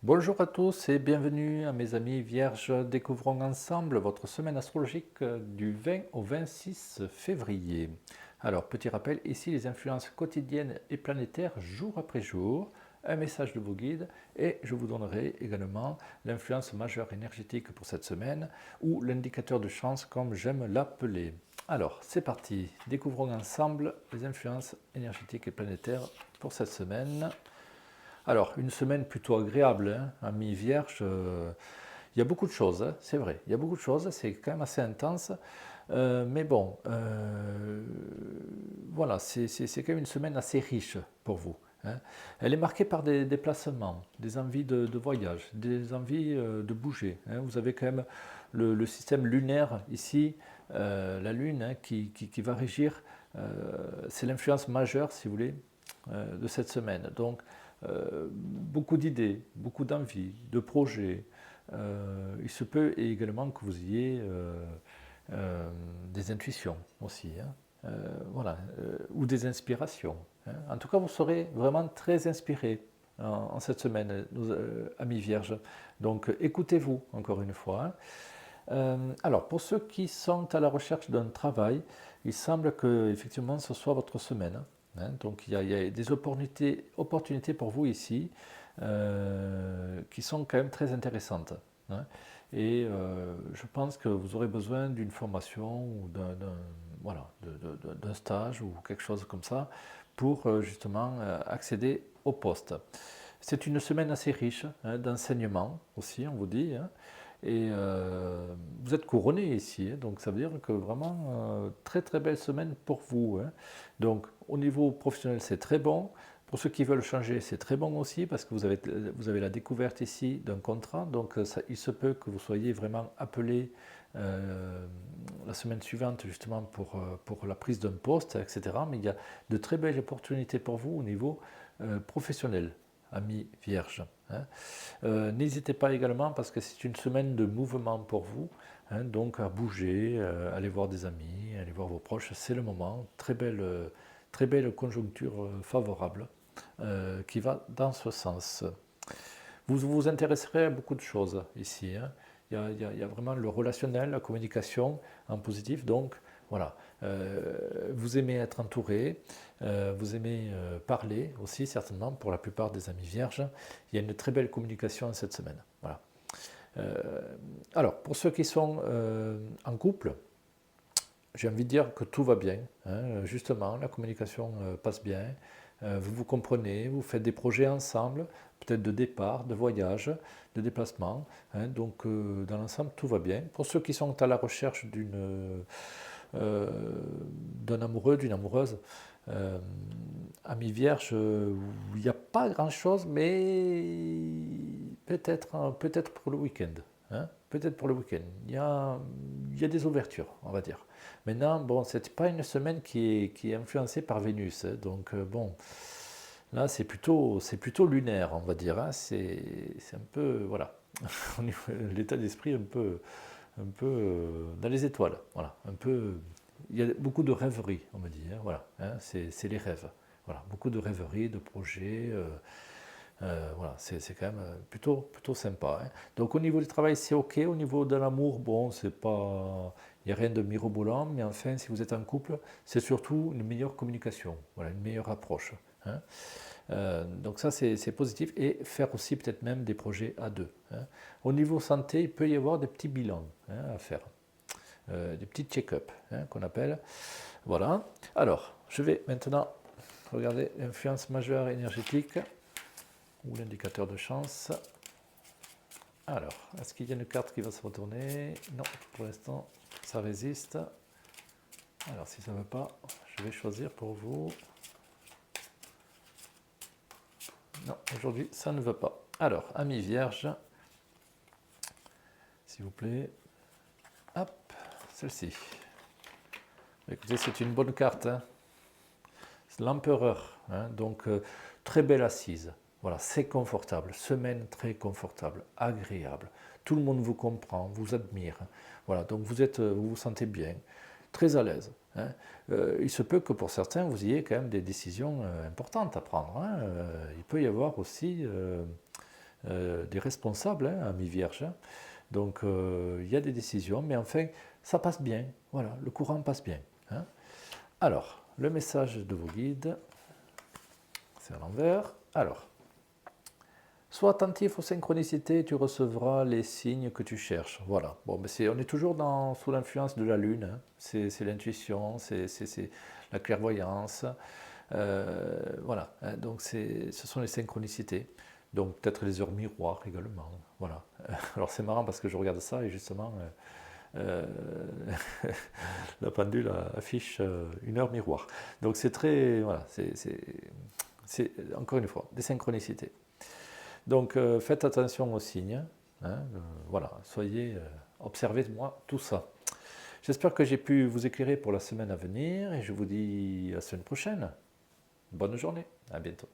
Bonjour à tous et bienvenue à mes amis vierges. Découvrons ensemble votre semaine astrologique du 20 au 26 février. Alors, petit rappel, ici les influences quotidiennes et planétaires jour après jour, un message de vos guides et je vous donnerai également l'influence majeure énergétique pour cette semaine ou l'indicateur de chance comme j'aime l'appeler. Alors, c'est parti. Découvrons ensemble les influences énergétiques et planétaires pour cette semaine. Alors, une semaine plutôt agréable, hein, ami Vierge. Il y a beaucoup de choses, hein, c'est vrai. Il y a beaucoup de choses, c'est quand même assez intense. Mais bon, voilà, c'est quand même une semaine assez riche pour vous, hein. Elle est marquée par des déplacements, des envies de voyage, des envies de bouger, hein. Vous avez quand même le système lunaire ici, la Lune, hein, qui va régir. C'est l'influence majeure, si vous voulez, de cette semaine. Donc, beaucoup d'idées, beaucoup d'envies, de projets. Il se peut également que vous ayez des intuitions aussi, hein. Voilà, ou des inspirations, hein. En tout cas, vous serez vraiment très inspiré en cette semaine, nos amis vierges. Donc, écoutez-vous encore une fois, hein. Alors, pour ceux qui sont à la recherche d'un travail, il semble que effectivement ce soit votre semaine, hein. Donc, il y a des opportunités pour vous ici qui sont quand même très intéressantes, hein. Et je pense que vous aurez besoin d'une formation ou voilà, d'un stage ou quelque chose comme ça pour justement accéder au poste. C'est une semaine assez riche, hein, d'enseignement aussi, on vous dit, hein. Et vous êtes couronné ici, hein, donc ça veut dire que vraiment, très très belle semaine pour vous, hein. Donc au niveau professionnel, c'est très bon. Pour ceux qui veulent changer, c'est très bon aussi parce que vous avez la découverte ici d'un contrat. Donc il se peut que vous soyez vraiment appelé la semaine suivante justement pour la prise d'un poste, etc. Mais il y a de très belles opportunités pour vous au niveau professionnel, amis vierges, hein. N'hésitez pas également parce que c'est une semaine de mouvement pour vous, hein, donc à bouger, aller voir des amis, aller voir vos proches, c'est le moment. Très belle conjoncture favorable qui va dans ce sens. Vous vous intéresserez à beaucoup de choses ici, hein. Il y a vraiment le relationnel, la communication en positif. Donc, voilà. Vous aimez être entouré, vous aimez parler aussi, certainement, pour la plupart des amis vierges. Il y a une très belle communication cette semaine. Voilà. Euh, alors, pour ceux qui sont en couple, j'ai envie de dire que tout va bien, hein. Justement, la communication passe bien. Vous vous comprenez, vous faites des projets ensemble, peut-être de départ, de voyage, de déplacement, hein. Donc, dans l'ensemble, tout va bien. Pour ceux qui sont à la recherche euh, d'un amoureux, d'une amoureuse, euh, ami vierge, il n'y a pas grand-chose, mais peut-être pour le week-end, hein. Peut-être pour le week-end. Il y a des ouvertures, on va dire. Maintenant, bon, c'est pas une semaine qui est influencée par Vénus, hein. Donc, bon, là, c'est plutôt lunaire, on va dire, hein. C'est un peu, voilà, l'état d'esprit un peu dans les étoiles, voilà, un peu. Il y a beaucoup de rêveries, on me dit, hein, voilà, hein, c'est les rêves, voilà, beaucoup de rêveries, de projets, voilà, c'est quand même plutôt sympa, hein. Donc au niveau du travail, c'est ok. Au niveau de l'amour, bon, c'est pas, il n'y a rien de mirobolant, mais enfin, si vous êtes en couple, c'est surtout une meilleure communication, voilà, une meilleure approche, hein. Donc ça, c'est positif. Et faire aussi peut-être même des projets à deux, hein. Au niveau santé, il peut y avoir des petits bilans, hein, à faire, des petits check-up, hein, qu'on appelle. Voilà. Alors, je vais maintenant regarder l'influence majeure énergétique ou l'indicateur de chance. Alors, est-ce qu'il y a une carte qui va se retourner? Non, pour l'instant, ça résiste. Alors, si ça ne veut pas, je vais choisir pour vous. Non, aujourd'hui, ça ne veut pas. Alors, amis vierges, s'il vous plaît. Hop, celle-ci. Écoutez, c'est une bonne carte, hein. C'est l'empereur, hein. Donc, très belle assise. Voilà, c'est confortable. Semaine très confortable, agréable. Tout le monde vous comprend, vous admire, hein. Voilà, donc vous vous sentez bien, très à l'aise, hein. Il se peut que pour certains, vous ayez quand même des décisions importantes à prendre, hein. Il peut y avoir aussi des responsables, hein, amis vierges. Hein. Donc il y a des décisions, mais enfin, ça passe bien. Voilà, le courant passe bien. Hein. Alors, le message de vos guides, c'est à l'envers. Alors, sois attentif aux synchronicités et tu recevras les signes que tu cherches. Voilà. Bon, mais on est toujours sous l'influence de la Lune. Hein. C'est l'intuition, c'est la clairvoyance. Voilà. Donc, ce sont les synchronicités. Donc, peut-être les heures miroirs également. Voilà. Alors, c'est marrant parce que je regarde ça et justement, la pendule affiche une heure miroir. Donc, c'est très. Voilà. C'est encore une fois des synchronicités. Donc faites attention aux signes, hein, voilà, observez-moi tout ça. J'espère que j'ai pu vous éclairer pour la semaine à venir et je vous dis à la semaine prochaine. Bonne journée, à bientôt.